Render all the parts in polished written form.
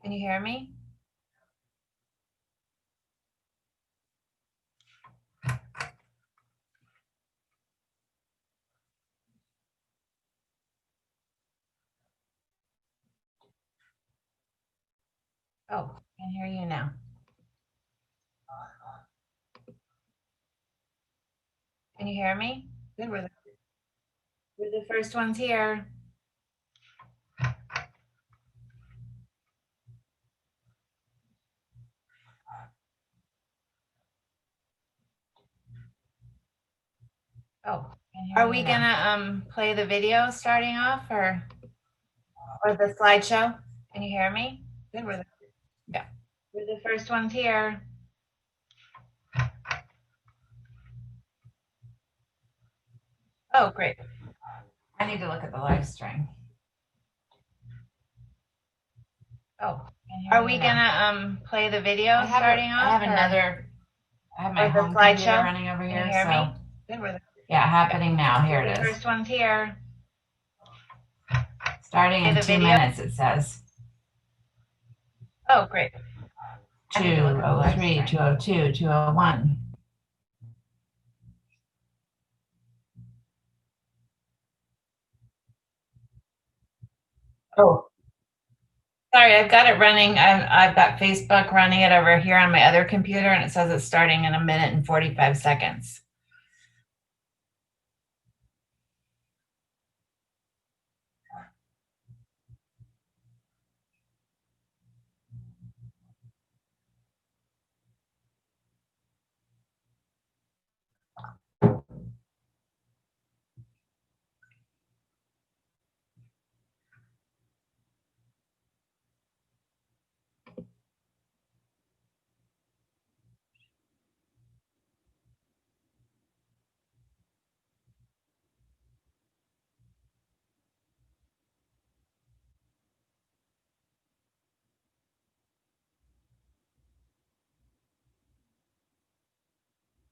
Can you hear me? Oh, I can hear you now. Can you hear me? Good. We're the first ones here. Oh, are we gonna play the video starting off or the slideshow? Can you hear me? Good. We're the first ones here. Oh, great. I need to look at the live stream. Oh, are we gonna play the video starting off? I have my home computer running over here. So good. Yeah, happening now. Here it is. First one's here. Starting in 2 minutes, it says. Oh, great. 203, 202, 201. Oh, sorry, I've got it running. I've got Facebook running it over here on my other computer, and it says it's starting in 1 minute and 45 seconds.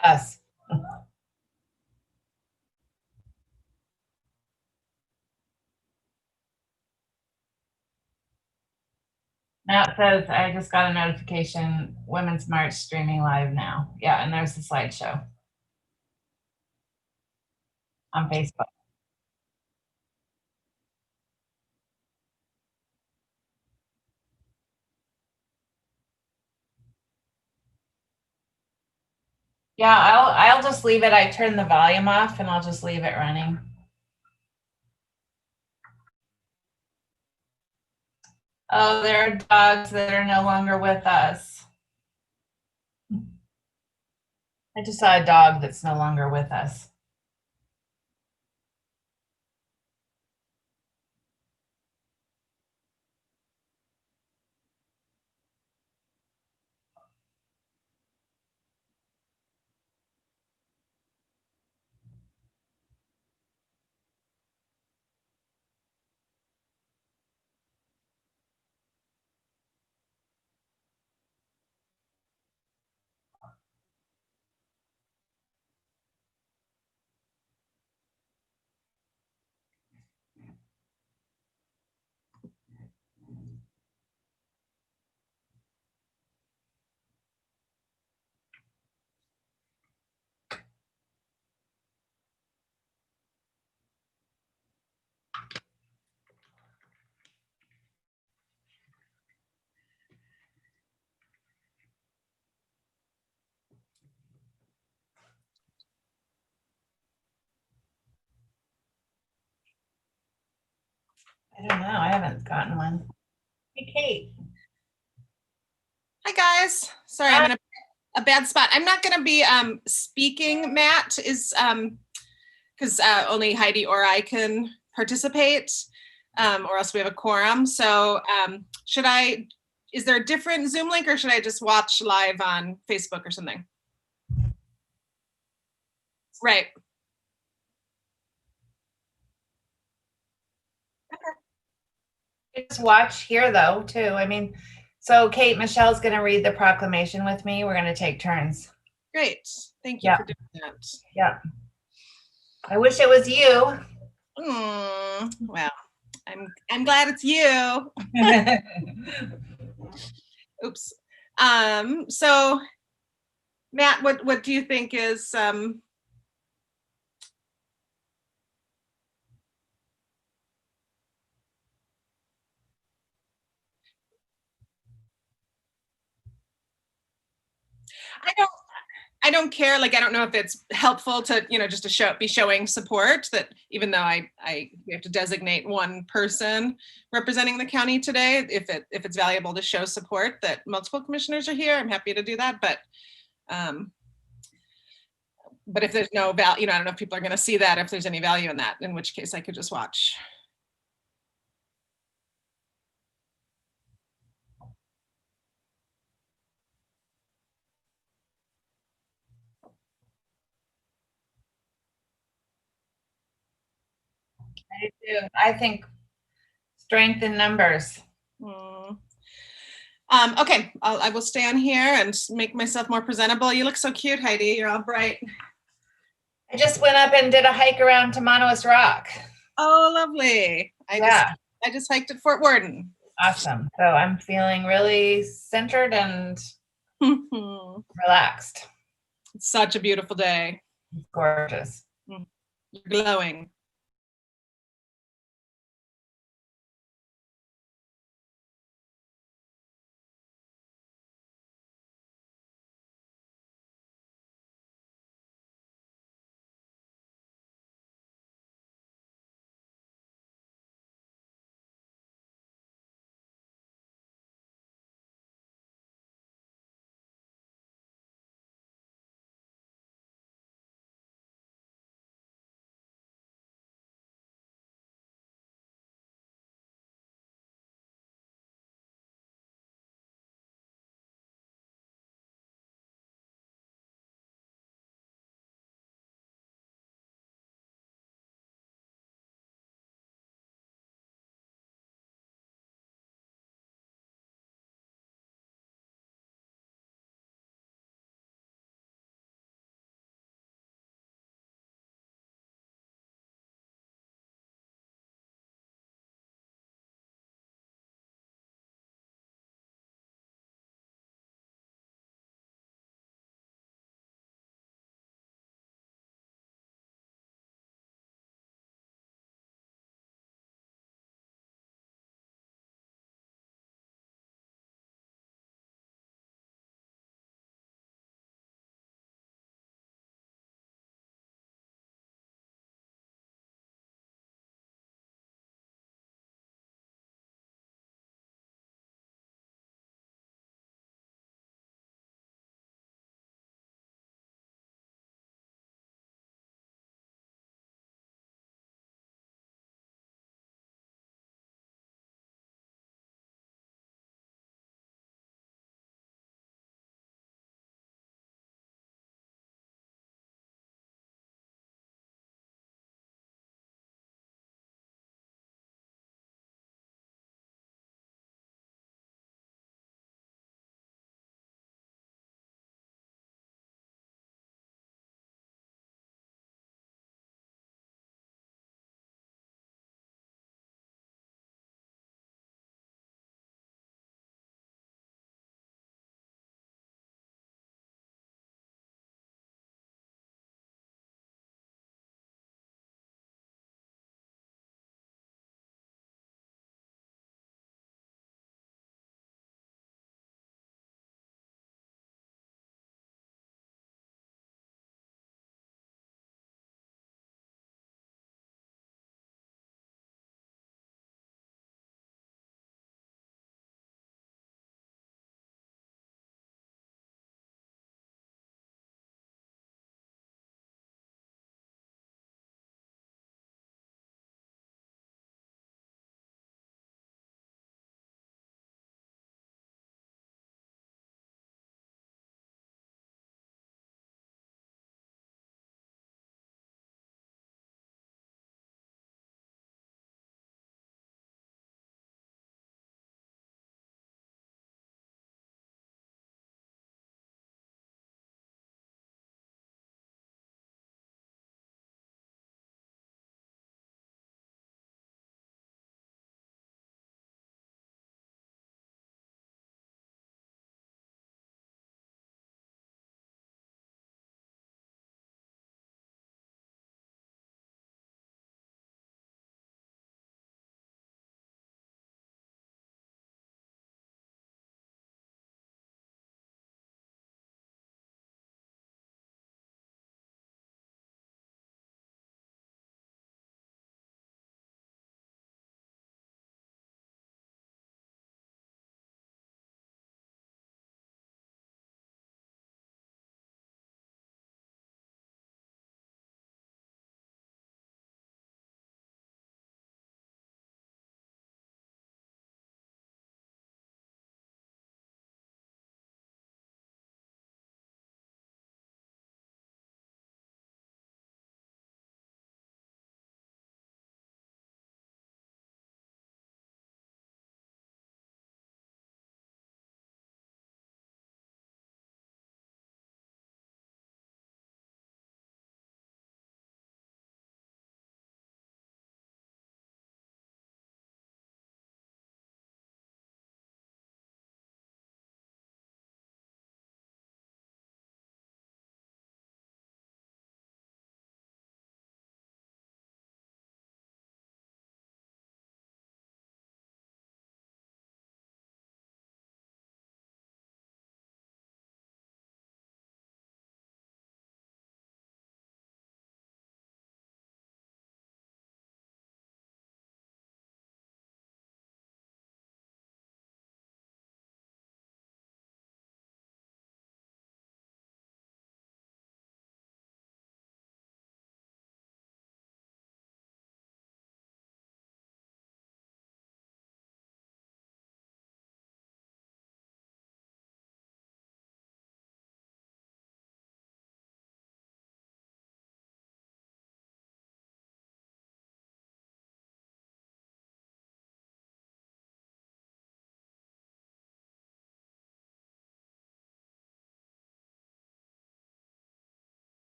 Us. Now it says I just got a notification, Women's March streaming live now. Yeah, and there's the slideshow on Facebook. Yeah, I'll just leave it. I turn the volume off and I'll just leave it running. Oh, there are dogs that are no longer with us. I just saw a dog that's no longer with us. I don't know. I haven't gotten one. Hey, Kate. Hi, guys. Sorry, I'm in a bad spot. I'm not going to be speaking, Matt, is because only Heidi or I can participate, or else we have a quorum. So is there a different Zoom link, or should I just watch live on Facebook or something? Right. Just watch here though too. I mean, so Kate, Michelle's going to read the proclamation with me. We're going to take turns. Great. Thank you for doing that. Yeah. I wish it was you. Well, I'm glad it's you. Oops. So Matt, what do you think is I don't I don't care. Like, I don't know if it's helpful to, just to be showing support, that even though we have to designate one person representing the county today, if it's valuable to show support that multiple commissioners are here, I'm happy to do that. But if there's no value, I don't know if people are going to see that, if there's any value in that, in which case I could just watch. I do too. I think strength in numbers. Okay, I will stay on here and make myself more presentable. You look so cute, Heidi. You're all bright. I just went up and did a hike around Tamanoas Rock. Oh, lovely. I just hiked at Fort Worden. Awesome. So I'm feeling really centered and relaxed. It's such a beautiful day. It's gorgeous. You're glowing.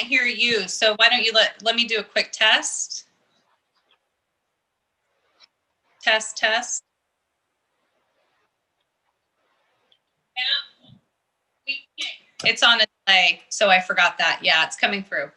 can't hear you. So why don't you let me do a quick test? Test, test. It's on a delay, so I forgot that. Yeah, it's coming through.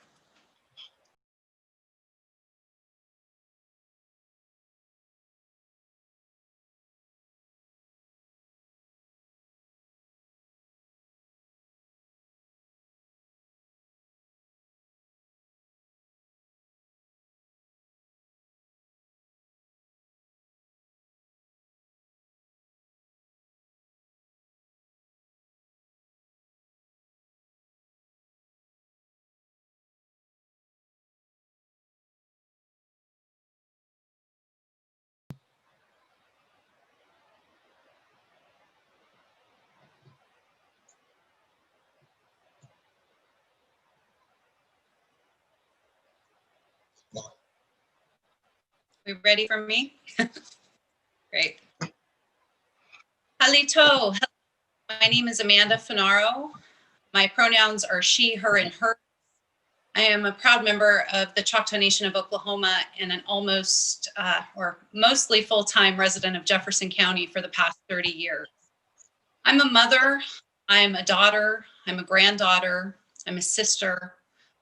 We ready for me? Great. Halito. My name is Amanda Finaro. My pronouns are she, her, and her. I am a proud member of the Choctaw Nation of Oklahoma and an almost or mostly full-time resident of Jefferson County for the past 30 years. I'm a mother, I'm a daughter, I'm a granddaughter, I'm a sister,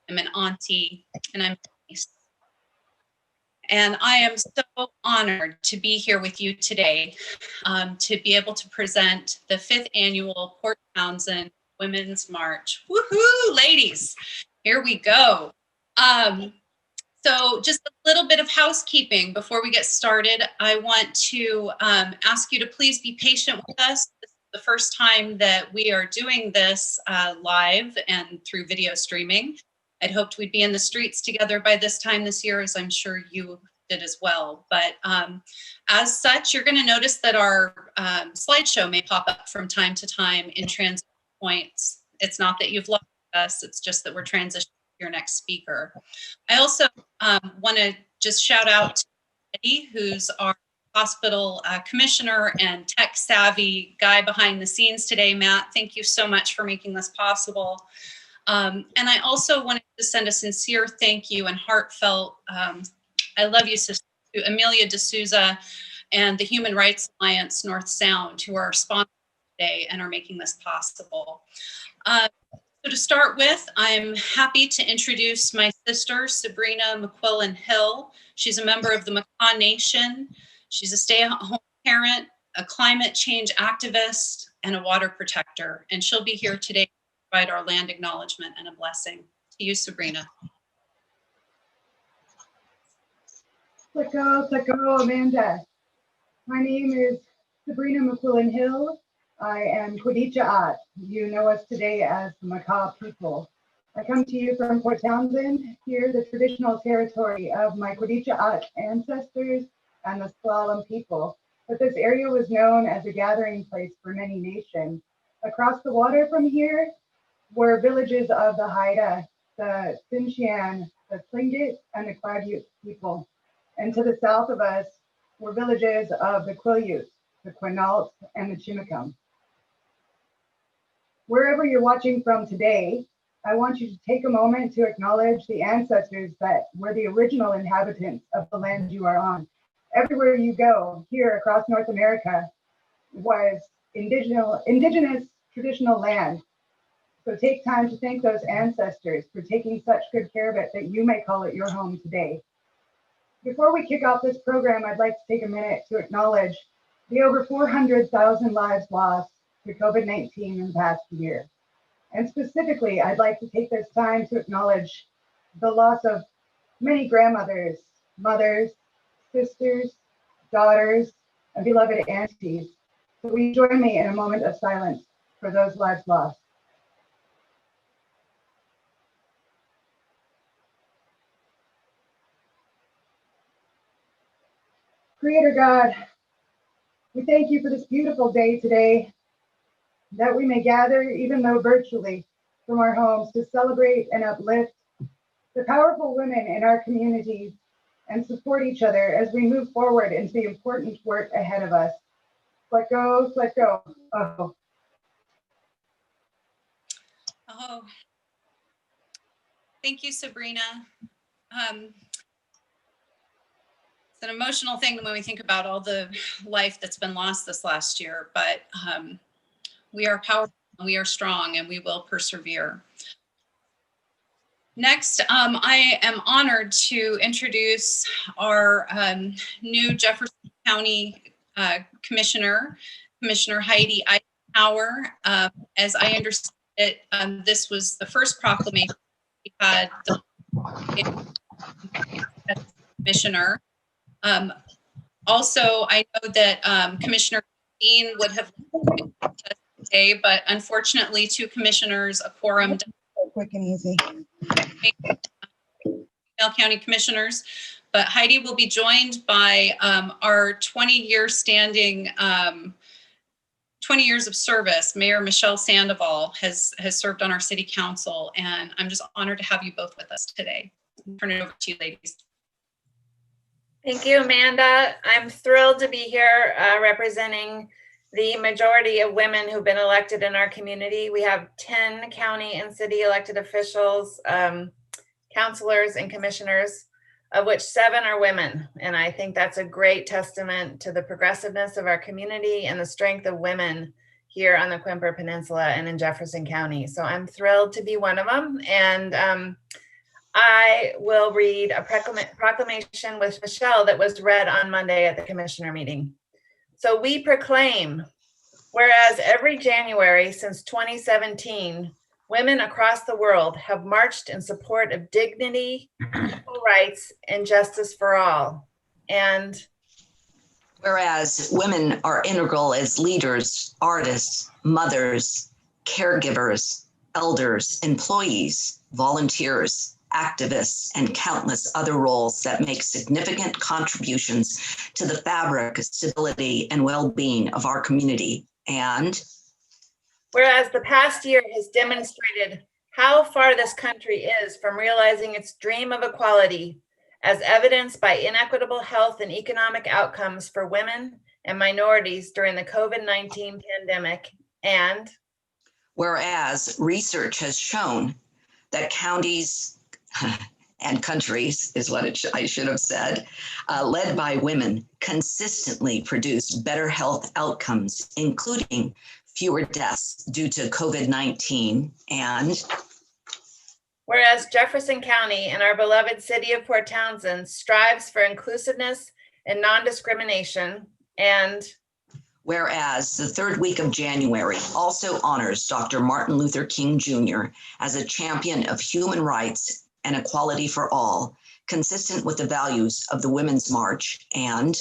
I'm an auntie, and I'm a niece. And I am so honored to be here with you today to be able to present the 5th annual Port Townsend Women's March. Woohoo, ladies, here we go. So just a little bit of housekeeping before we get started. I want to ask you to please be patient with us. This is the first time that we are doing this live and through video streaming. I'd hoped we'd be in the streets together by this time this year, as I'm sure you did as well. But as such, you're going to notice that our slideshow may pop up from time to time in transition points. It's not that you've lost us, it's just that we're transitioning to your next speaker. I also want to just shout out to Eddie, who's our hospital commissioner and tech savvy guy behind the scenes today. Matt, thank you so much for making this possible. And I also wanted to send a sincere thank you and heartfelt, I love you, sister, to Amelia D'Souza and the Human Rights Alliance North Sound, who are our sponsors today and are making this possible. So to start with, I'm happy to introduce my sister, Sabrina McQuillan Hill. She's a member of the Makah Nation. She's a stay-at-home parent, a climate change activist, and a water protector. And she'll be here today to provide our land acknowledgement and a blessing. To you, Sabrina. Hello, Amanda. My name is Sabrina McQuillan Hill. I am Quadicha. You know us today as the Makah people. I come to you from Port Townsend, here the traditional territory of my Quadicha ancestors and the S'Klallam people. But this area was known as a gathering place for many nations. Across the water from here were villages of the Haida, the Tsimshian, the Tlingit, and the Kladute people. And to the south of us were villages of the Quileute, the Quinault, and the Chimicum. Wherever you're watching from today, I want you to take a moment to acknowledge the ancestors that were the original inhabitants of the land you are on. Everywhere you go here across North America was indigenous traditional land. So take time to thank those ancestors for taking such good care of it that you may call it your home today. Before we kick off this program, I'd like to take a minute to acknowledge the over 400,000 lives lost to COVID-19 in the past year. And specifically, I'd like to take this time to acknowledge the loss of many grandmothers, mothers, sisters, daughters, and beloved aunties. So will you join me in a moment of silence for those lives lost? Creator God, we thank you for this beautiful day today, that we may gather, even though virtually, from our homes to celebrate and uplift the powerful women in our communities and support each other as we move forward into the important work ahead of us. Let go, let go. Oh. Oh. Thank you, Sabrina. It's an emotional thing when we think about all the life that's been lost this last year, but we are powerful, and we are strong, and we will persevere. Next, I am honored to introduce our new Jefferson County Commissioner, Commissioner Heidi Eisenhower. As I understand it, this was the first proclamation we had as commissioner. Also, I know that Commissioner Dean would have been with us today, but unfortunately, two commissioners, a quorum. Quick and easy. County Commissioners, but Heidi will be joined by our 20-year standing, 20 years of service. Mayor Michelle Sandoval has served on our city council, and I'm just honored to have you both with us today. I'll turn it over to you, ladies. Thank you, Amanda. I'm thrilled to be here representing the majority of women who've been elected in our community. We have 10 county and city elected officials, councilors and commissioners, of which 7 are women. And I think that's a great testament to the progressiveness of our community and the strength of women here on the Quimper Peninsula and in Jefferson County. So I'm thrilled to be one of them. And I will read a proclamation with Michelle that was read on Monday at the commissioner meeting. So we proclaim, whereas every January since 2017, women across the world have marched in support of dignity, equal rights, and justice for all. And whereas women are integral as leaders, artists, mothers, caregivers, elders, employees, volunteers, activists, and countless other roles that make significant contributions to the fabric, stability, and well-being of our community. And whereas the past year has demonstrated how far this country is from realizing its dream of equality, as evidenced by inequitable health and economic outcomes for women and minorities during the COVID-19 pandemic. And whereas research has shown that counties and countries, is what I should have said, led by women consistently produce better health outcomes, including fewer deaths due to COVID-19. And whereas Jefferson County and our beloved city of Port Townsend strives for inclusiveness and non-discrimination. And whereas the third week of January also honors Dr. Martin Luther King Jr. as a champion of human rights and equality for all, consistent with the values of the Women's March. And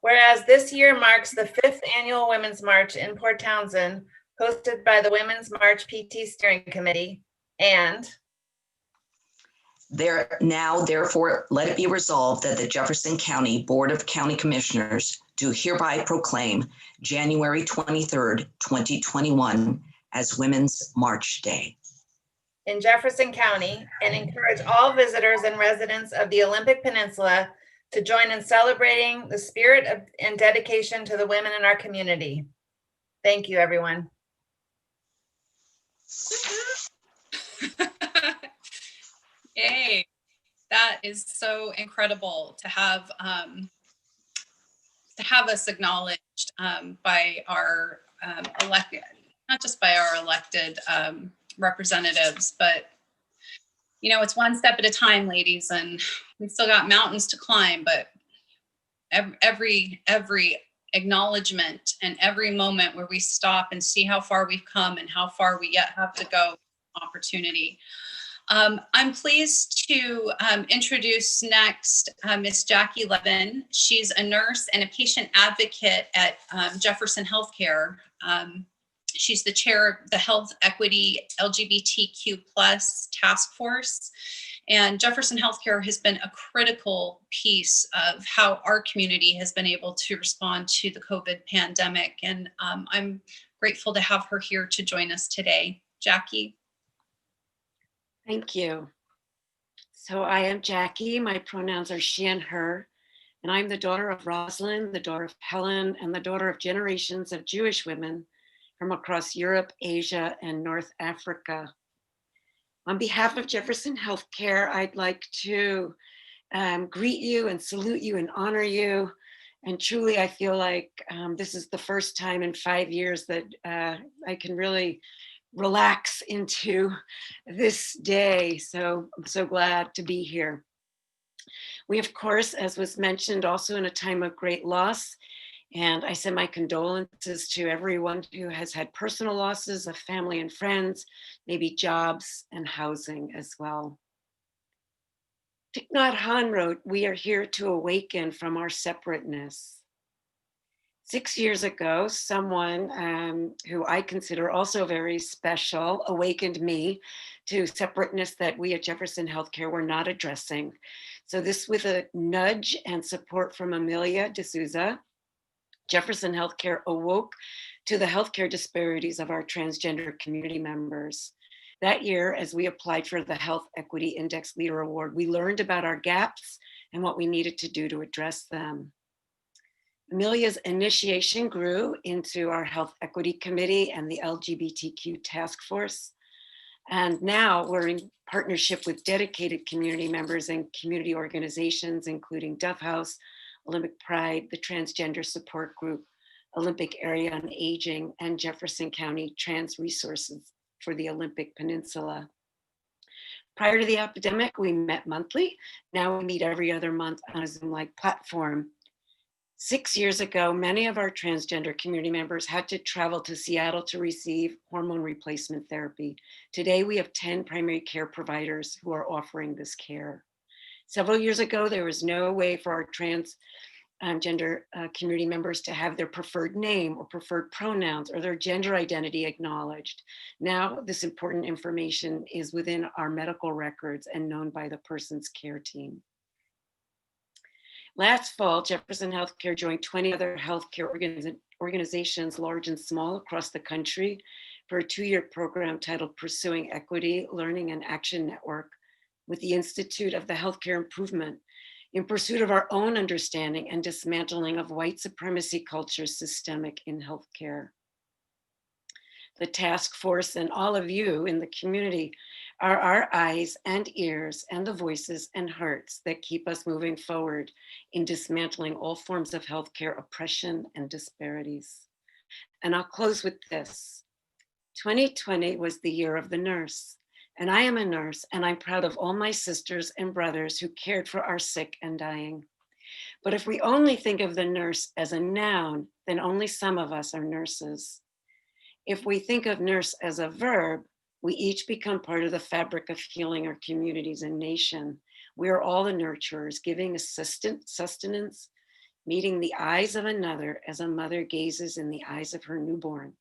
whereas this year marks the 5th annual Women's March in Port Townsend, hosted by the Women's March PT Steering Committee. And therefore, let it be resolved that the Jefferson County Board of County Commissioners do hereby proclaim January 23rd, 2021 as Women's March Day in Jefferson County, and encourage all visitors and residents of the Olympic Peninsula to join in celebrating the spirit of and dedication to the women in our community. Thank you, everyone. Yay, that is so incredible to have us acknowledged by our elected, not just by our elected representatives, but you know, it's one step at a time, ladies, and we've still got mountains to climb, but every acknowledgement and every moment where we stop and see how far we've come and how far we yet have to go, opportunity. I'm pleased to introduce next Miss Jackie Levin. She's a nurse and a patient advocate at Jefferson Healthcare. She's the chair of the Health Equity LGBTQ+ Task Force. And Jefferson Healthcare has been a critical piece of how our community has been able to respond to the COVID pandemic. And I'm grateful to have her here to join us today. Jackie. Thank you. So I am Jackie. My pronouns are she and her. And I'm the daughter of Rosalind, the daughter of Helen, and the daughter of generations of Jewish women from across Europe, Asia, and North Africa. On behalf of Jefferson Healthcare, I'd like to greet you and salute you and honor you. And truly, I feel like this is the first time in 5 years that I can really relax into this day. So I'm so glad to be here. We, of course, as was mentioned, also in a time of great loss. And I send my condolences to everyone who has had personal losses of family and friends, maybe jobs and housing as well. Thich Nhat Hanh wrote, "We are here to awaken from our separateness." 6 years ago, someone who I consider also very special awakened me to separateness that we at Jefferson Healthcare were not addressing. So this with a nudge and support from Amelia D'Souza, Jefferson Healthcare awoke to the healthcare disparities of our transgender community members. That year, as we applied for the Health Equity Index Leader Award, we learned about our gaps and what we needed to do to address them. Amelia's initiation grew into our Health Equity Committee and the LGBTQ Task Force. And now we're in partnership with dedicated community members and community organizations, including Duff House, Olympic Pride, the Transgender Support Group, Olympic Area on Aging, and Jefferson County Trans Resources for the Olympic Peninsula. Prior to the epidemic, we met monthly. Now we meet every other month on a Zoom-like platform. 6 years ago, many of our transgender community members had to travel to Seattle to receive hormone replacement therapy. Today, we have 10 primary care providers who are offering this care. Several years ago, there was no way for our transgender community members to have their preferred name or preferred pronouns or their gender identity acknowledged. Now, this important information is within our medical records and known by the person's care team. Last fall, Jefferson Healthcare joined 20 other healthcare organizations, large and small, across the country for a 2-year program titled Pursuing Equity, Learning and Action Network with the Institute of the Healthcare Improvement in pursuit of our own understanding and dismantling of white supremacy culture systemic in healthcare. The task force and all of you in the community are our eyes and ears and the voices and hearts that keep us moving forward in dismantling all forms of healthcare oppression and disparities. And I'll close with this. 2020 was the year of the nurse. And I am a nurse, and I'm proud of all my sisters and brothers who cared for our sick and dying. But if we only think of the nurse as a noun, then only some of us are nurses. If we think of nurse as a verb, we each become part of the fabric of healing our communities and nation. We are all the nurturers, giving sustenance, meeting the eyes of another as a mother gazes in the eyes of her newborn,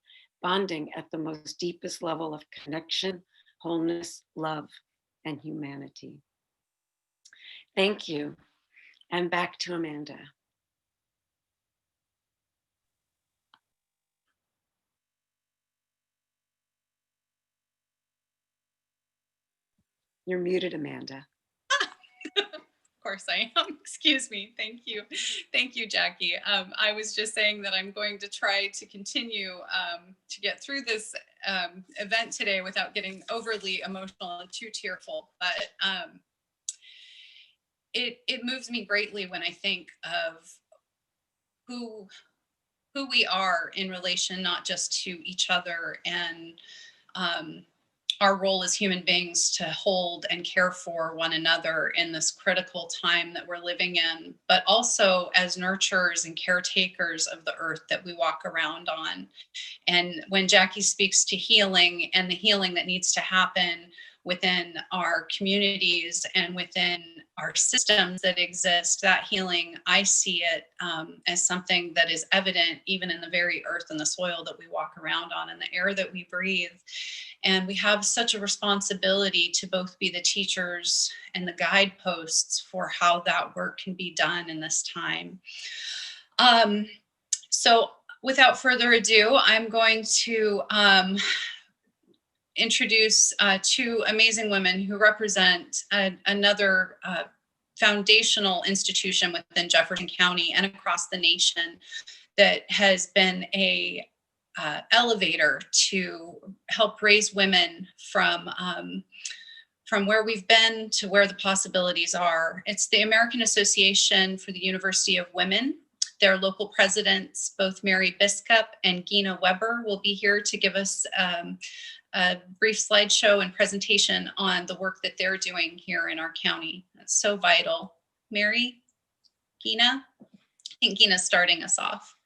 bonding at the most deepest level of connection, wholeness, love, and humanity. Thank you. And back to Amanda. You're muted, Amanda. Of course I am. Excuse me. Thank you. Thank you, Jackie. I was just saying that I'm going to try to continue to get through this event today without getting overly emotional and too tearful. But it moves me greatly when I think of who we are in relation not just to each other and our role as human beings to hold and care for one another in this critical time that we're living in, but also as nurturers and caretakers of the earth that we walk around on. And when Jackie speaks to healing and the healing that needs to happen within our communities and within our systems that exist, that healing, I see it as something that is evident even in the very earth and the soil that we walk around on and the air that we breathe. And we have such a responsibility to both be the teachers and the guideposts for how that work can be done in this time. So without further ado, I'm going to introduce two amazing women who represent another foundational institution within Jefferson County and across the nation that has been a elevator to help raise women from from where we've been to where the possibilities are. It's the American Association for the University of Women. Their local presidents, both Mary Biskup and Gina Weber, will be here to give us a brief slideshow and presentation on the work that they're doing here in our county. That's so vital. Mary, Gina? I think Gina's starting us off.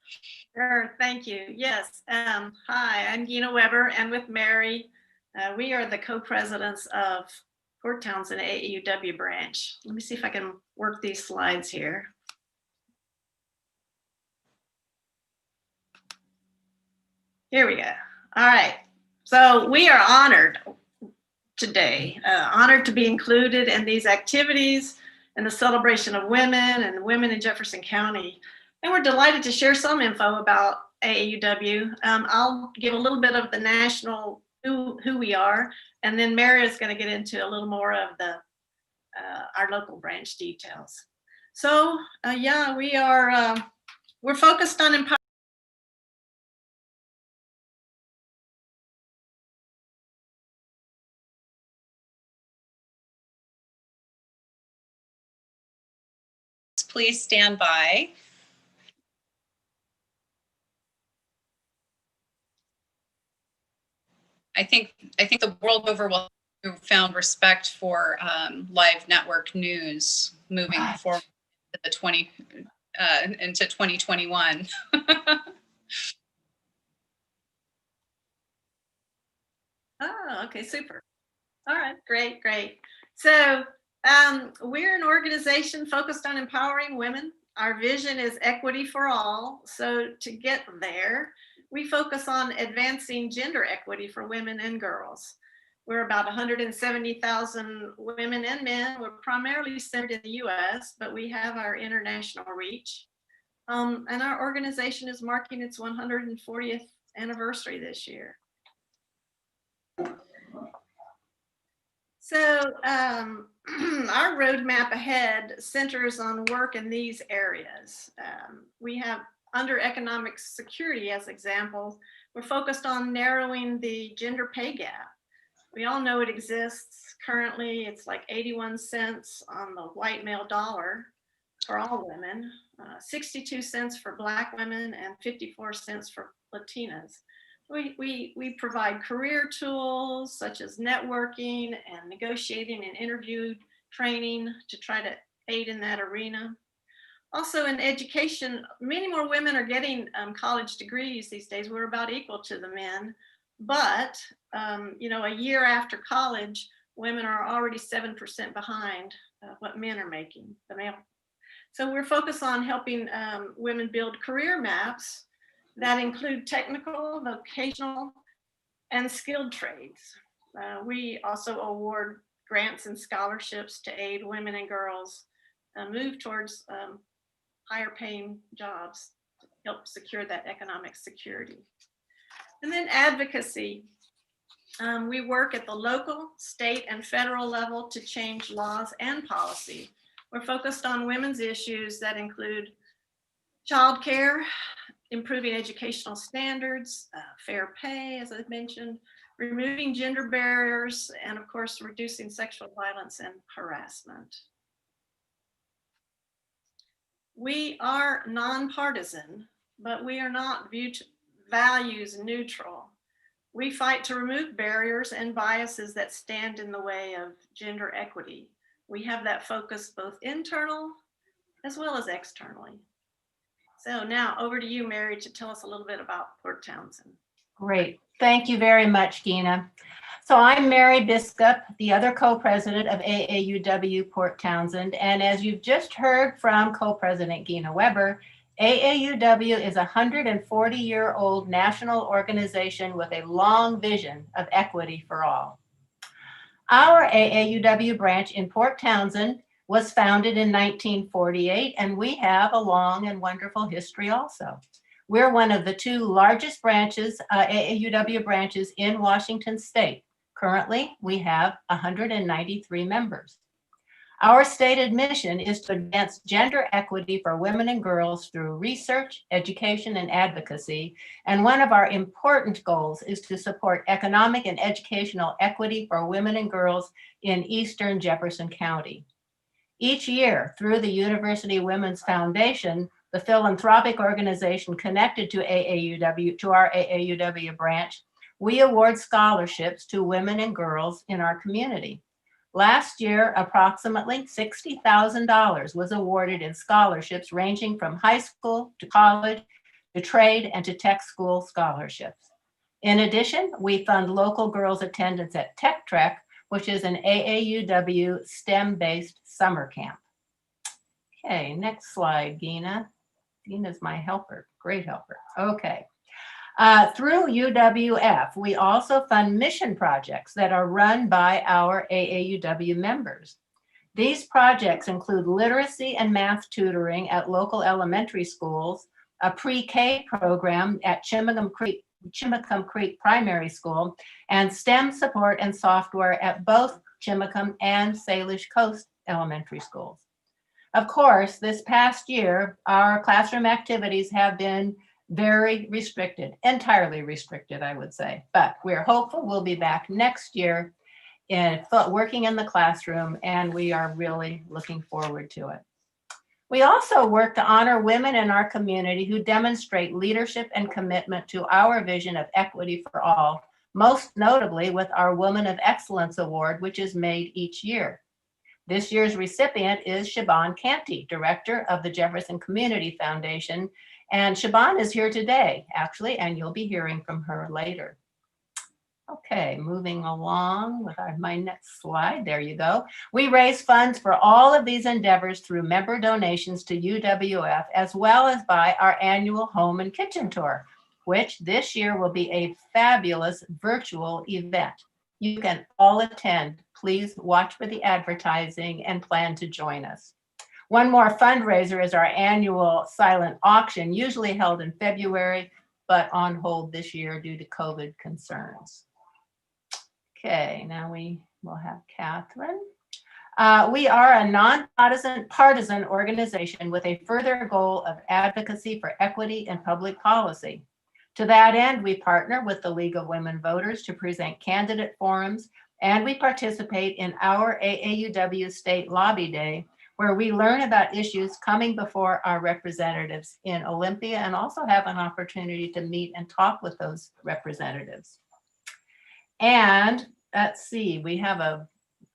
Sure, thank you. Yes, hi, I'm Gina Weber, and with Mary, we are the co-presidents of Port Townsend AAUW branch. Let me see if I can work these slides here. Here we go. All right, so we are honored today, honored to be included in these activities and the celebration of women and women in Jefferson County. And we're delighted to share some info about AAUW. I'll give a little bit of the national, who we are, and then Mary is going to get into a little more of the our local branch details. So yeah, we're focused on empowering. Please stand by. I think the world over will found respect for live network news moving forward to the into 2021. Oh, okay, super. All right, great, great. So we're an organization focused on empowering women. Our vision is equity for all. So to get there, we focus on advancing gender equity for women and girls. We're about 170,000 women and men. We're primarily centered in the US, but we have our international reach. And our organization is marking its 140th anniversary this year. So our roadmap ahead centers on work in these areas. We have under economic security as example, we're focused on narrowing the gender pay gap. We all know it exists. Currently, it's like 81 cents on the white male dollar for all women, 62 cents for Black women, and 54 cents for Latinas. We provide career tools such as networking and negotiating and interview training to try to aid in that arena. Also in education, many more women are getting college degrees these days. We're about equal to the men, but you know, a year after college, women are already 7% behind what men are making, the male. So we're focused on helping women build career maps that include technical, vocational, and skilled trades. We also award grants and scholarships to aid women and girls move towards higher paying jobs to help secure that economic security. And then advocacy. We work at the local, state, and federal level to change laws and policy. We're focused on women's issues that include childcare, improving educational standards, fair pay, as I mentioned, removing gender barriers, and of course, reducing sexual violence and harassment. We are nonpartisan, but we are not values neutral. We fight to remove barriers and biases that stand in the way of gender equity. We have that focus both internal as well as externally. So now over to you, Mary, to tell us a little bit about Port Townsend. Great. Thank you very much, Gina. So I'm Mary Biskup, the other co-president of AAUW Port Townsend. And as you've just heard from co-president Gina Weber, AAUW is a 140-year-old national organization with a long vision of equity for all. Our AAUW branch in Port Townsend was founded in 1948, and we have a long and wonderful history also. We're one of the two largest branches, AAUW branches in Washington State. Currently, we have 193 members. Our stated mission is to advance gender equity for women and girls through research, education, and advocacy. And one of our important goals is to support economic and educational equity for women and girls in Eastern Jefferson County. Each year, through the University Women's Foundation, the philanthropic organization connected to our AAUW branch, we award scholarships to women and girls in our community. Last year, approximately $60,000 was awarded in scholarships ranging from high school to college, to trade, and to tech school scholarships. In addition, we fund local girls' attendance at Tech Trek, which is an AAUW STEM-based summer camp. Okay, next slide, Gina. Gina's my helper, great helper. Okay. Through UWF, we also fund mission projects that are run by our AAUW members. These projects include literacy and math tutoring at local elementary schools, a pre-K program at Chimacum Creek Primary School, and STEM support and software at both Chimacum and Salish Coast Elementary Schools. Of course, this past year, our classroom activities have been very restricted, entirely restricted, I would say. But we're hopeful we'll be back next year working in the classroom, and we are really looking forward to it. We also work to honor women in our community who demonstrate leadership and commitment to our vision of equity for all, most notably with our Woman of Excellence Award, which is made each year. This year's recipient is Siobhan Canty, director of the Jefferson Community Foundation. And Siobhan is here today, actually, and you'll be hearing from her later. Okay, moving along with my next slide. There you go. We raise funds for all of these endeavors through member donations to UWF, as well as by our annual home and kitchen tour, which this year will be a fabulous virtual event. You can all attend. Please watch for the advertising and plan to join us. One more fundraiser is our annual silent auction, usually held in February, but on hold this year due to COVID concerns. Okay, now we will have Catherine. We are a non-partisan organization with a further goal of advocacy for equity and public policy. To that end, we partner with the League of Women Voters to present candidate forums, and we participate in our AAUW State Lobby Day, where we learn about issues coming before our representatives in Olympia and also have an opportunity to meet and talk with those representatives. And let's see, we have a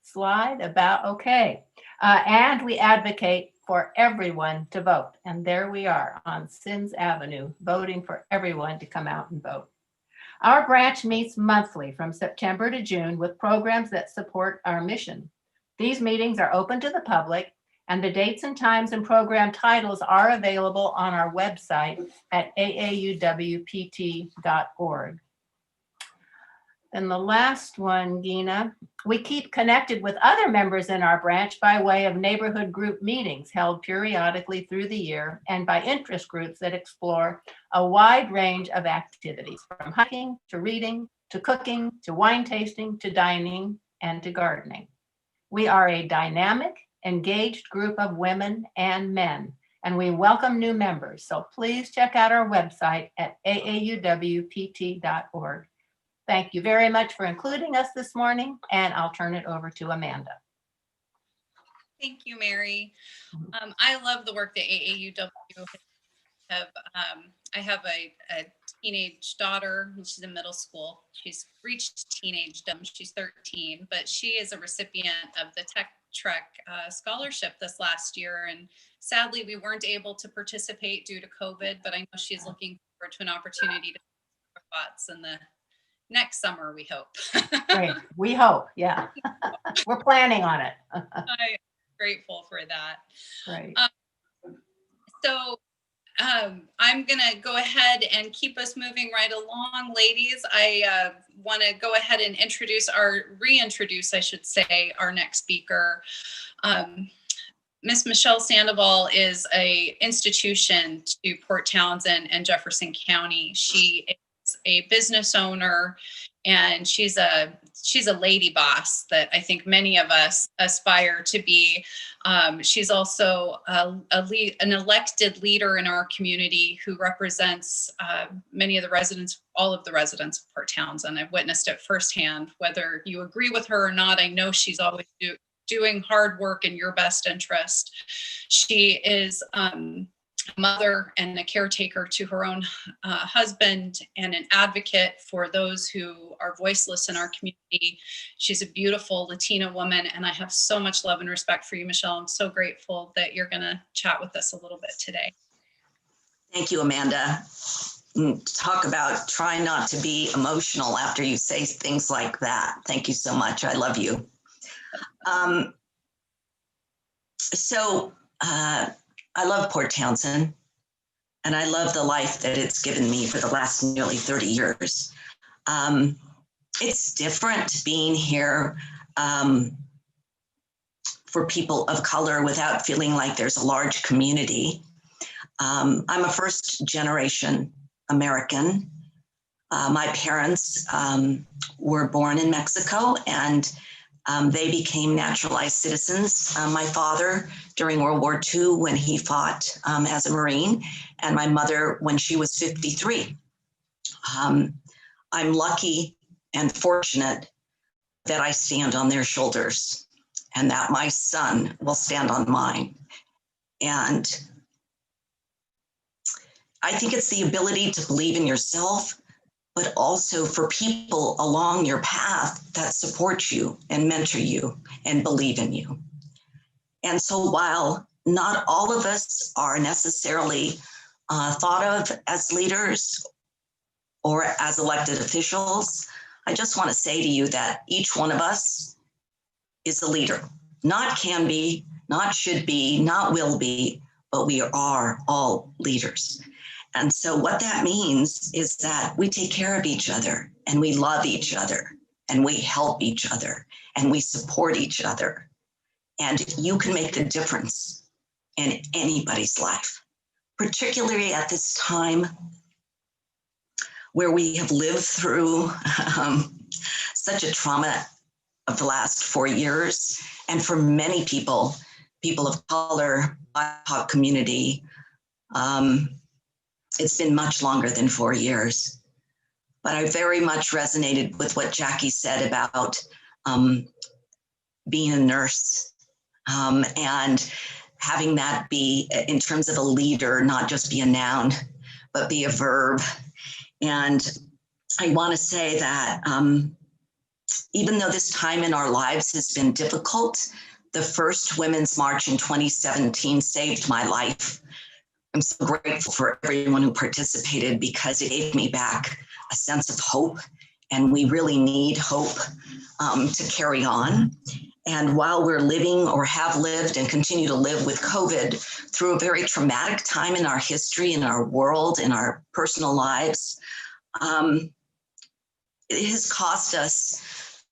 slide about, okay. And we advocate for everyone to vote. And there we are on Sins Avenue, voting for everyone to come out and vote. Our branch meets monthly from September to June with programs that support our mission. These meetings are open to the public, and the dates and times and program titles are available on our website at aauwpt.org. And the last one, Gina, we keep connected with other members in our branch by way of neighborhood group meetings held periodically through the year and by interest groups that explore a wide range of activities, from hiking to reading, to cooking, to wine tasting, to dining, and to gardening. We are a dynamic, engaged group of women and men, and we welcome new members. So please check out our website at aauwpt.org. Thank you very much for including us this morning, and I'll turn it over to Amanda. Thank you, Mary. I love the work that AAUW have. I have a teenage daughter, and she's in middle school. She's reached teenagedom. She's 13, but she is a recipient of the Tech Trek scholarship this last year. And sadly, we weren't able to participate due to COVID, but I know she's looking forward to an opportunity to share thoughts in the next summer, we hope. Great. We hope, yeah. We're planning on it. I'm grateful for that. Right. I'm gonna go ahead and keep us moving right along, ladies. I want to go ahead and reintroduce, I should say, our next speaker. Miss Michelle Sandoval is an institution to Port Townsend and Jefferson County. She is a business owner and she's a lady boss that I think many of us aspire to be. She's also an elected leader in our community who represents many of the residents, all of the residents of Port Townsend. I've witnessed it firsthand. Whether you agree with her or not, I know she's always doing hard work in your best interest. She is mother and a caretaker to her own husband, and an advocate for those who are voiceless in our community. She's a beautiful Latina woman, and I have so much love and respect for you, Michelle. I'm so grateful that you're going to chat with us a little bit today. Thank you, Amanda. Talk about trying not to be emotional after you say things like that. Thank you so much. I love you. I love Port Townsend, and I love the life that it's given me for the last nearly 30 years. It's different being here for people of color without feeling like there's a large community. I'm a first generation American. My parents were born in Mexico, and they became naturalized citizens. My father during World War II when he fought as a Marine, and my mother when she was 53. I'm lucky and fortunate that I stand on their shoulders and that my son will stand on mine. And I think it's the ability to believe in yourself, but also for people along your path that support you and mentor you and believe in you. And so while not all of us are necessarily thought of as leaders or as elected officials, I just want to say to you that each one of us is a leader. Not can be, not should be, not will be, but we are all leaders. And so what that means is that we take care of each other, and we love each other, and we help each other, and we support each other. And you can make the difference in anybody's life, particularly at this time where we have lived through such a trauma of the last 4 years. And for many people, people of color, BIPOC community, it's been much longer than 4 years. But I very much resonated with what Jackie said about being a nurse and having that be, in terms of a leader, not just be a noun, but be a verb. And I want to say that even though this time in our lives has been difficult, the first Women's March in 2017 saved my life. I'm so grateful for everyone who participated because it gave me back a sense of hope, and we really need hope to carry on. And while we're living or have lived and continue to live with COVID through a very traumatic time in our history, in our world, in our personal lives, it has caused us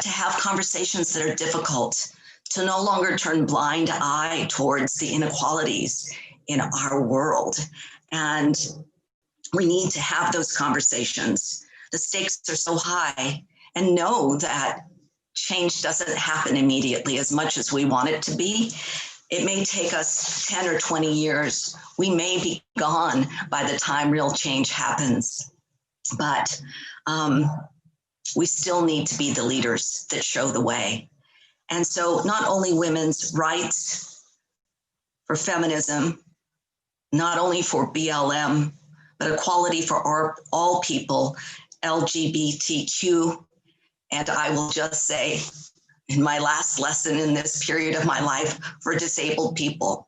to have conversations that are difficult, to no longer turn blind eye towards the inequalities in our world. And we need to have those conversations. The stakes are so high, and know that change doesn't happen immediately as much as we want it to be. It may take us 10 or 20 years. We may be gone by the time real change happens, but we still need to be the leaders that show the way. And so not only women's rights, for feminism, not only for BLM, but equality for all people, LGBTQ. And I will just say, in my last lesson in this period of my life, for disabled people,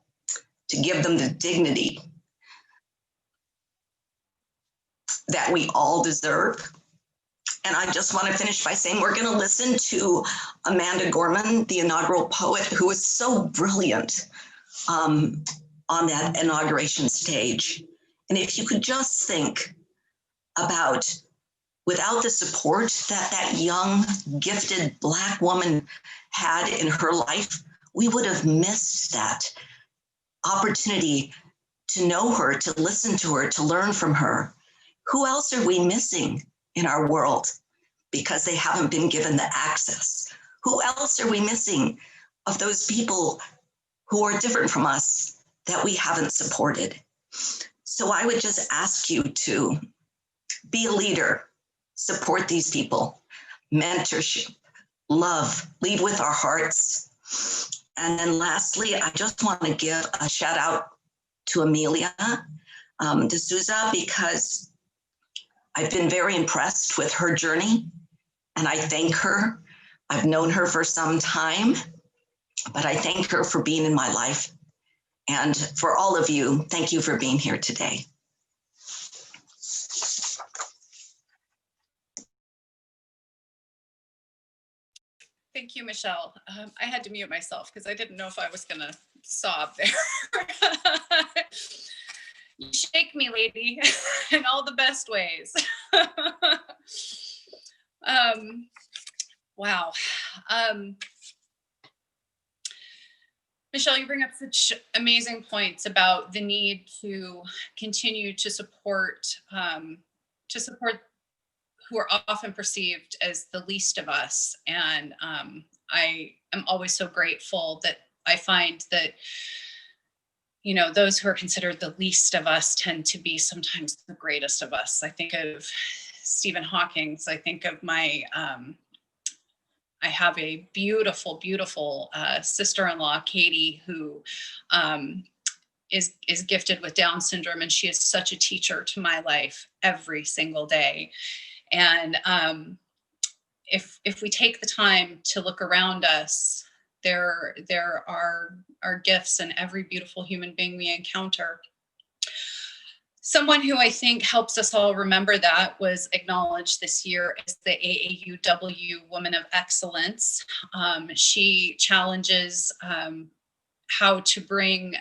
to give them the dignity that we all deserve. And I just want to finish by saying we're going to listen to Amanda Gorman, the inaugural poet, who was so brilliant on that inauguration stage. And if you could just think about, without the support that that young, gifted Black woman had in her life, we would have missed that opportunity to know her, to listen to her, to learn from her. Who else are we missing in our world? because they haven't been given the access. Who else are we missing of those people who are different from us that we haven't supported? So I would just ask you to be a leader, support these people, mentorship, love, lead with our hearts. And then lastly, I just want to give a shout out to Amelia D'Souza, because I've been very impressed with her journey, and I thank her. I've known her for some time, but I thank her for being in my life. And for all of you, thank you for being here today. Thank you, Michelle. I had to mute myself because I didn't know if I was going to sob there. You shake me, lady, in all the best ways. Wow. Michelle, you bring up such amazing points about the need to continue to support who are often perceived as the least of us. And I am always so grateful that I find that, you know, those who are considered the least of us tend to be sometimes the greatest of us. I think of Stephen Hawking. I think of my, I have a beautiful, beautiful sister-in-law, Katie, who is gifted with Down syndrome, and she is such a teacher to my life every single day. And if we take the time to look around us, there are gifts in every beautiful human being we encounter. Someone who I think helps us all remember that was acknowledged this year as the AAUW Woman of Excellence. She challenges how to bring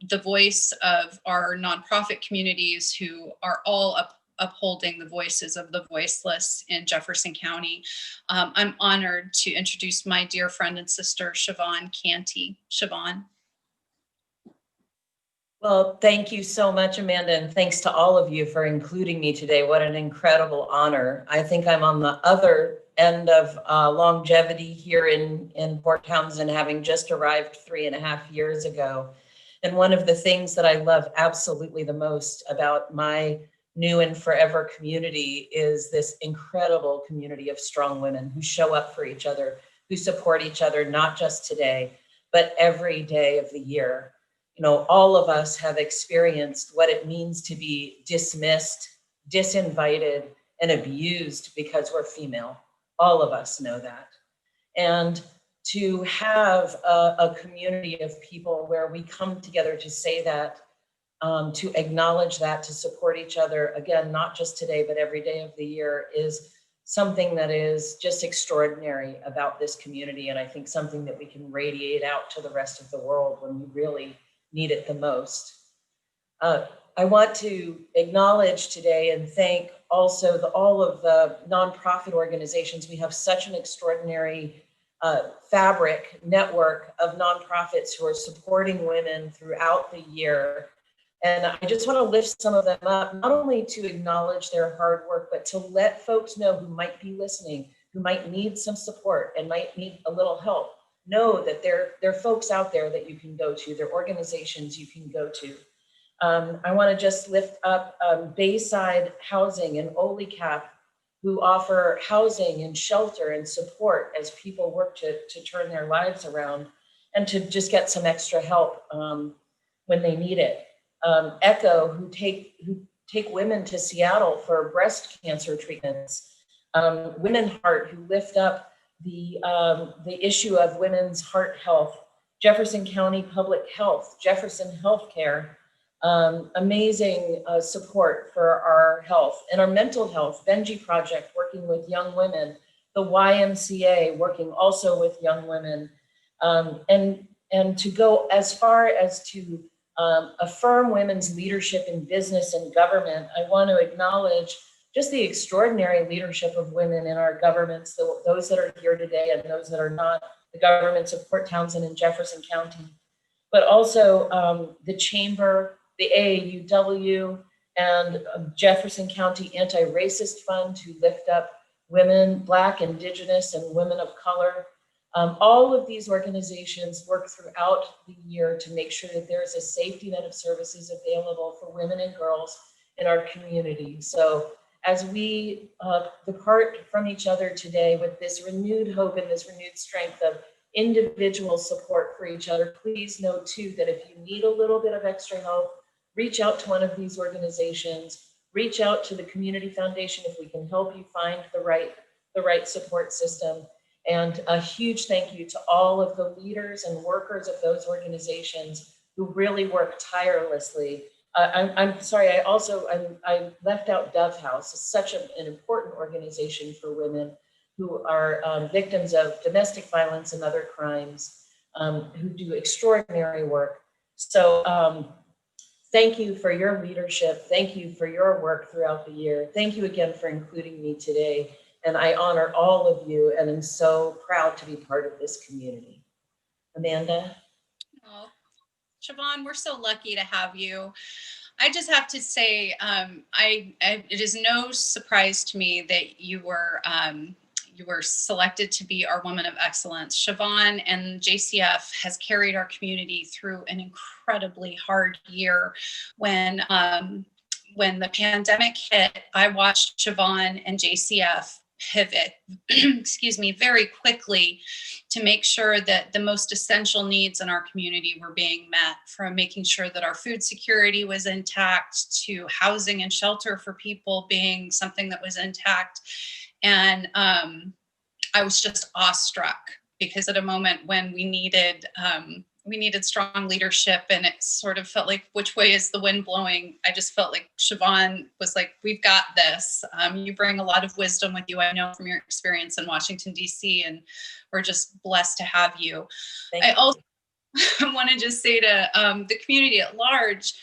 the voice of our nonprofit communities who are all upholding the voices of the voiceless in Jefferson County. I'm honored to introduce my dear friend and sister, Siobhan Canty. Siobhan. Well, thank you so much, Amanda, and thanks to all of you for including me today. What an incredible honor. I think I'm on the other end of longevity here in Port Townsend, having just arrived 3.5 years ago. And one of the things that I love absolutely the most about my new and forever community is this incredible community of strong women who show up for each other, who support each other, not just today, but every day of the year. You know, all of us have experienced what it means to be dismissed, disinvited, and abused because we're female. All of us know that. And to have a community of people where we come together to say that, to acknowledge that, to support each other, again, not just today, but every day of the year, is something that is just extraordinary about this community. And I think something that we can radiate out to the rest of the world when we really need it the most. I want to acknowledge today and thank also all of the nonprofit organizations. We have such an extraordinary fabric network of nonprofits who are supporting women throughout the year. And I just want to lift some of them up, not only to acknowledge their hard work, but to let folks know who might be listening, who might need some support and might need a little help, know that there are folks out there that you can go to, there are organizations you can go to. I want to just lift up Bayside Housing and OLICAP, who offer housing and shelter and support as people work to turn their lives around and to just get some extra help when they need it. ECHO, who take women to Seattle for breast cancer treatments. Women Heart, who lift up the issue of women's heart health. Jefferson County Public Health, Jefferson Healthcare, amazing support for our health and our mental health. Benji Project, working with young women. The YMCA, working also with young women. And to go as far as to affirm women's leadership in business and government, I want to acknowledge just the extraordinary leadership of women in our governments, those that are here today and those that are not, the governments of Port Townsend and Jefferson County, but also the Chamber, the AAUW, and Jefferson County Anti-Racist Fund, who lift up women, Black, Indigenous, and women of color. All of these organizations work throughout the year to make sure that there is a safety net of services available for women and girls in our community. So as we depart from each other today with this renewed hope and this renewed strength of individual support for each other, please know too that if you need a little bit of extra help, reach out to one of these organizations, reach out to the Community Foundation if we can help you find the right support system. And a huge thank you to all of the leaders and workers of those organizations who really work tirelessly. I'm sorry, I left out Dove House. It's such an important organization for women who are victims of domestic violence and other crimes, who do extraordinary work. So thank you for your leadership. Thank you for your work throughout the year. Thank you again for including me today. And I honor all of you and I'm so proud to be part of this community. Amanda? Oh, Siobhan, we're so lucky to have you. I just have to say, it is no surprise to me that you were selected to be our Woman of Excellence. Siobhan and JCF has carried our community through an incredibly hard year. When the pandemic hit, I watched Siobhan and JCF pivot, excuse me, very quickly to make sure that the most essential needs in our community were being met, from making sure that our food security was intact to housing and shelter for people being something that was intact. And I was just awestruck because at a moment when we needed strong leadership and it sort of felt like, which way is the wind blowing? I just felt like Siobhan was like, we've got this. You bring a lot of wisdom with you, I know from your experience in Washington, D.C., and we're just blessed to have you. I also want to just say to the community at large,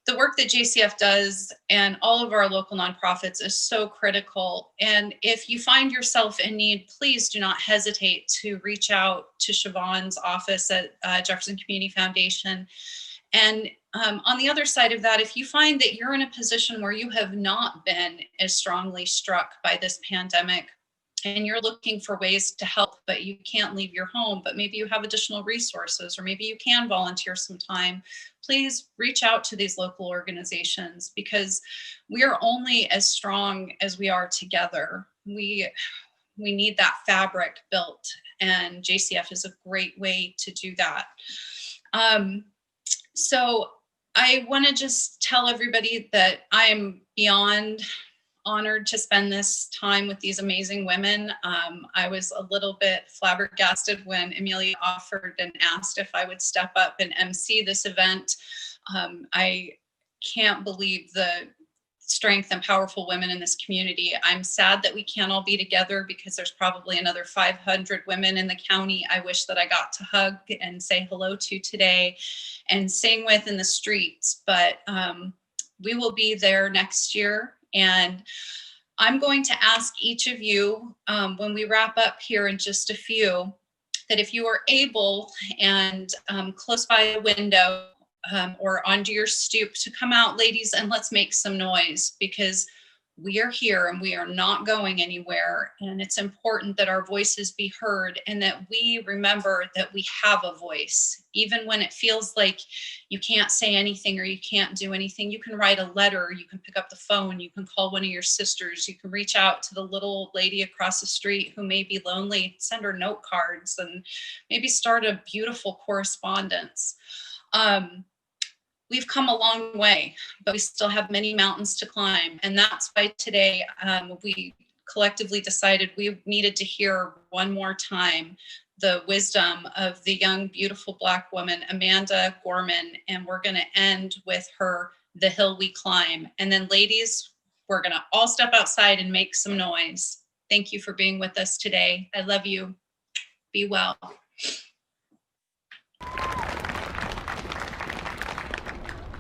the work that JCF does and all of our local nonprofits is so critical. And if you find yourself in need, please do not hesitate to reach out to Siobhan's office at Jefferson Community Foundation. And on the other side of that, if you find that you're in a position where you have not been as strongly struck by this pandemic, and you're looking for ways to help, but you can't leave your home, but maybe you have additional resources, or maybe you can volunteer some time, please reach out to these local organizations, because we are only as strong as we are together. We need that fabric built, and JCF is a great way to do that. So I want to just tell everybody that I am beyond honored to spend this time with these amazing women. I was a little bit flabbergasted when Amelia offered and asked if I would step up and MC this event. I can't believe the strength and powerful women in this community. I'm sad that we can't all be together because there's probably another 500 women in the county I wish that I got to hug and say hello to today and sing with in the streets, but we will be there next year. And I'm going to ask each of you, when we wrap up here in just a few, that if you are able and close by a window or onto your stoop, to come out, ladies, and let's make some noise, because we are here and we are not going anywhere. And it's important that our voices be heard and that we remember that we have a voice. Even when it feels like you can't say anything or you can't do anything, you can write a letter, you can pick up the phone, you can call one of your sisters, you can reach out to the little lady across the street who may be lonely, send her note cards and maybe start a beautiful correspondence. We've come a long way, but we still have many mountains to climb. And that's why today we collectively decided we needed to hear one more time the wisdom of the young, beautiful Black woman, Amanda Gorman. And we're gonna end with her, The Hill We Climb. And then ladies, we're gonna all step outside and make some noise. Thank you for being with us today. I love you. Be well.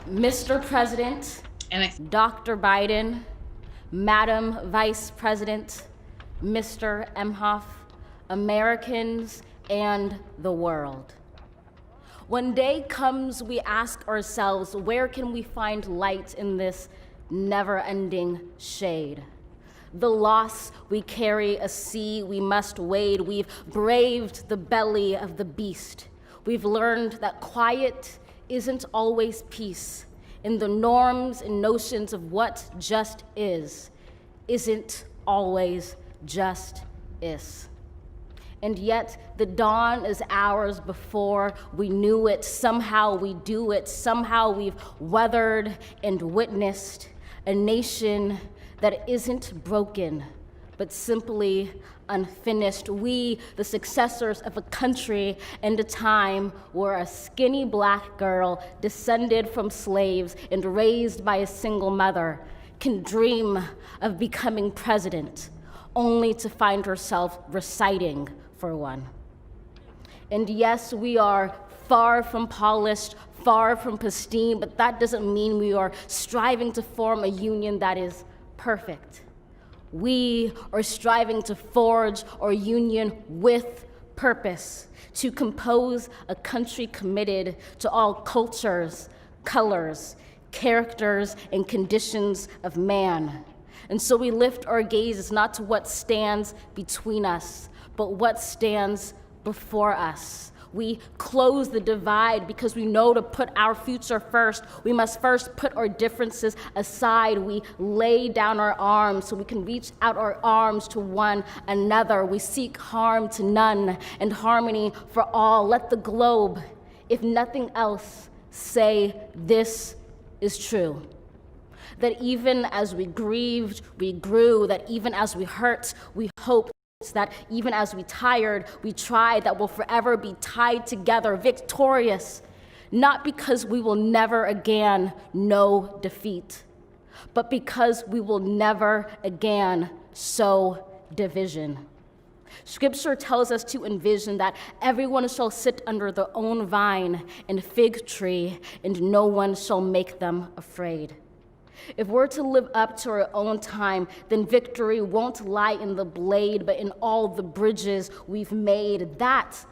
Mr. President, Dr. Biden, Madam Vice President, Mr. Emhoff, Americans, and the world. When day comes, we ask ourselves, where can we find light in this never-ending shade? The loss we carry a sea we must wade. We've braved the belly of the beast. We've learned that quiet isn't always peace. In the norms and notions of what just isn't always just is. And yet the dawn is hours before we knew it. Somehow we do it. Somehow we've weathered and witnessed a nation that isn't broken, but simply unfinished. We, the successors of a country and a time where a skinny black girl descended from slaves and raised by a single mother can dream of becoming president, only to find herself reciting for one. And yes, we are far from polished, far from pristine, but that doesn't mean we are striving to form a union that is perfect. We are striving to forge our union with purpose, to compose a country committed to all cultures, colors, characters, and conditions of man. And so we lift our gazes not to what stands between us, but what stands before us. We close the divide because we know to put our future first. We must first put our differences aside. We lay down our arms so we can reach out our arms to one another. We seek harm to none and harmony for all. Let the globe, if nothing else, say this is true. That even as we grieved, we grew. That even as we hurt, we hoped. That even as we tired, we tried. That we'll forever be tied together, victorious, not because we will never again know defeat, but because we will never again sow division. Scripture tells us to envision that everyone shall sit under their own vine and fig tree, and no one shall make them afraid. If we're to live up to our own time, then victory won't lie in the blade, but in all the bridges we've made. That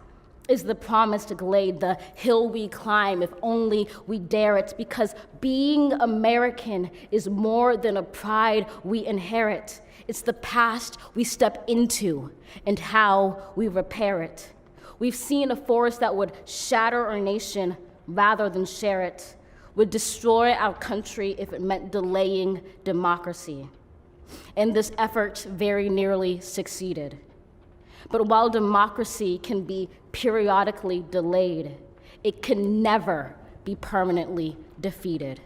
is the promised glade, the hill we climb, if only we dare it, because being American is more than a pride we inherit. It's the past we step into and how we repair it. We've seen a force that would shatter our nation rather than share it, would destroy our country if it meant delaying democracy. And this effort very nearly succeeded. But while democracy can be periodically delayed, it can never be permanently defeated.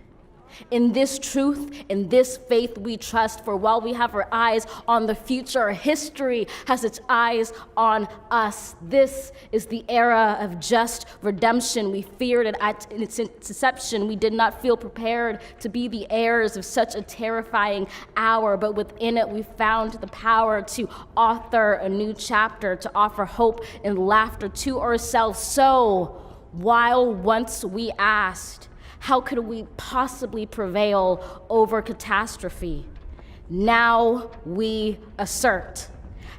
In this truth, in this faith we trust, for while we have our eyes on the future, history has its eyes on us. This is the era of just redemption. We feared it at its inception. We did not feel prepared to be the heirs of such a terrifying hour, but within it we found the power to author a new chapter, to offer hope and laughter to ourselves. So, while once we asked, how could we possibly prevail over catastrophe? Now we assert,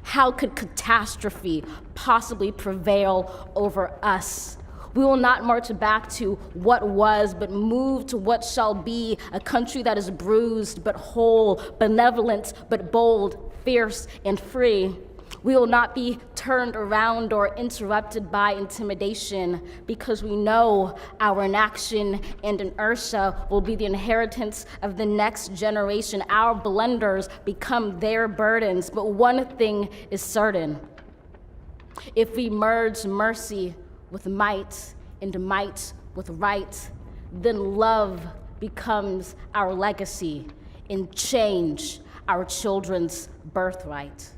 how could catastrophe possibly prevail over us? We will not march back to what was, but move to what shall be, a country that is bruised but whole, benevolent but bold, fierce and free. We will not be turned around or interrupted by intimidation, because we know our inaction and inertia will be the inheritance of the next generation. Our blunders become their burdens, but one thing is certain. If we merge mercy with might and might with right, then love becomes our legacy and change our children's birthright.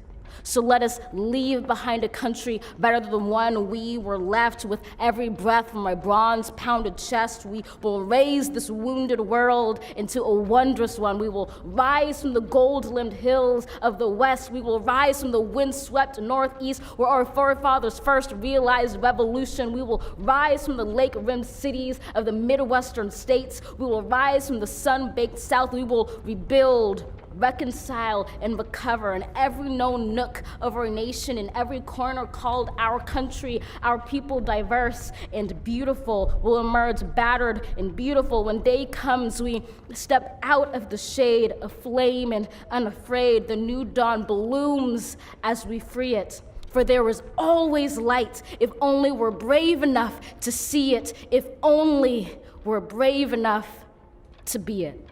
So let us leave behind a country better than the one we were left. With every breath from my bronze-pounded chest, we will raise this wounded world into a wondrous one. We will rise from the gold-limbed hills of the west. We will rise from the wind-swept northeast, where our forefathers first realized revolution. We will rise from the lake-rimmed cities of the Midwestern states. We will rise from the sun-baked south. We will rebuild reconcile and recover in every known nook of our nation, in every corner called our country. Our people, diverse and beautiful, will emerge battered and beautiful. When day comes, we step out of the shade, aflame and unafraid. The new dawn blooms as we free it. For there is always light if only we're brave enough to see it, if only we're brave enough to be it.